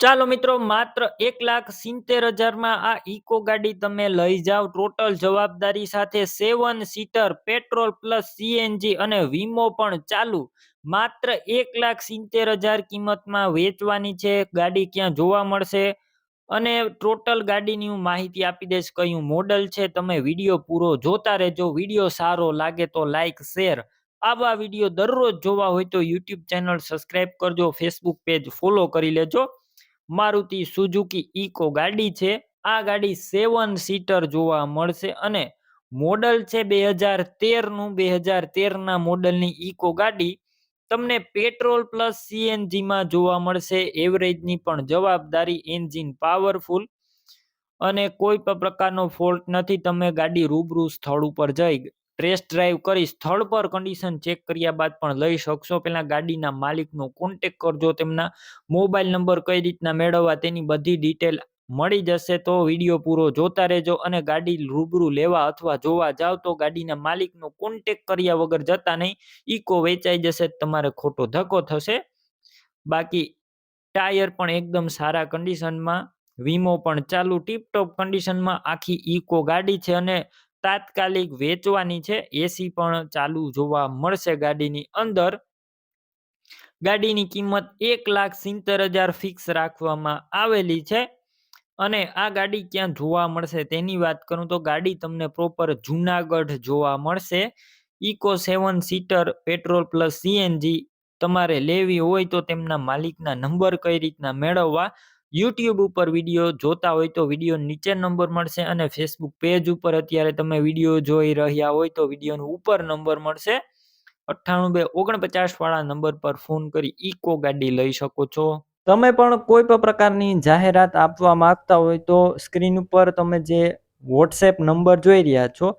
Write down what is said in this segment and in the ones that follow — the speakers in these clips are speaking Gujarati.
ચાલો મિત્રો, માત્ર 1,70,000 આ ઇકો ગાડી તમે લઈ જાઓ ટોટલ જવાબદારી સાથે 7 સીટર પેટ્રોલ પ્લસ સીએનજી અને વીમો પણ ચાલુ. માત્ર 1,70,000 કિંમતમાં વેચવાની છે. ગાડી ક્યાં જોવા મળશે અને ટોટલ ગાડીની હું માહિતી આપી દઈશ. કયું મોડલ છે, તમે વિડીયો પૂરો જોતા રહેજો. વિડીયો સારો લાગે તો લાઈક શેર. આવા વિડીયો દરરોજ જોવા હોય તો યુટ્યુબ ચેનલ સબસ્ક્રાઈબ કરજો, ફેસબુક પેજ ફોલો કરી લેજો. મારુતિ સુઝુકી ઇકો ગાડી છે. આ ગાડી 7 સીટર જોવા મળશે અને મોડલ છે 2013 નું. 2013 મોડલની ઇકો ગાડી તમને પેટ્રોલ પ્લસ સીએનજી માં જોવા મળશે. એવરેજની પણ જવાબદારી, એન્જિન પાવરફુલ અને કોઈ પણ પ્રકારનો ફોલ્ટ નથી. તમે ગાડી રૂબરૂ સ્થળ ઉપર જઈ ટેસ્ટ ડ્રાઈવ કરી સ્થળ પર કન્ડિશન ચેક કર્યા બાદ પણ લઈ શકશો. પહેલા ગાડીના માલિકનો કોન્ટેક કરજો. તેમના મોબાઈલ નંબર કઈ રીતના મેળવવા તેની બધી ડિટેલ મળી જશે. તો વિડીયો પૂરો જોતા રહેજો અને ગાડી રૂબરૂ લેવા અથવા જોવા જાવ તો ગાડીના માલિકનો કોન્ટેક કર્યા વગર જતા નહીં. ઇકો વેચાઈ જશે, તમારે ખોટો ધક્કો થશે. બાકી ટાયર પણ એકદમ સારા કન્ડિશનમાં, વીમો પણ ચાલુ, ટીપટોપ કન્ડિશનમાં આખી ઇકો ગાડી છે અને તાત્કાલિક વેચવાની છે. એસી પણ ચાલુ જોવા મળશે ગાડીની અંદર. ગાડીની કિંમત 1,70,000 ફિક્સ રાખવામાં આવેલી છે અને આ ગાડી ક્યાં જોવા મળશે તેની વાત કરું તો ગાડી તમને પ્રોપર જુનાગઢ જોવા મળશે. Eeco 7 seater petrol plus CNG તમારે લેવી હોય તો તેમના માલિકના નંબર કઈ રીતના મેળવવા, યુટ્યુબ ઉપર વિડીયો જોતા હોય તો વિડીયો નીચે નંબર મળશે અને ફેસબુક પેજ ઉપર અત્યારે તમે વિડીયો જોઈ રહ્યા હોય તો વિડીયોનો ઉપર નંબર મળશે. 98 2 49 વાળા નંબર પર ફોન કરી ઇકો ગાડી લઈ શકો છો. તમે પણ કોઈ પણ પ્રકારની જાહેરાત આપવા માંગતા હોય તો સ્ક્રીન ઉપર તમે જે વોટ્સએપ નંબર જોઈ રહ્યા છો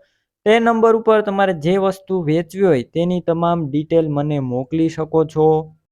તે નંબર ઉપર તમારે જે વસ્તુ વેચવી હોય તેની તમામ ડિટેલ મને મોકલી શકો છો.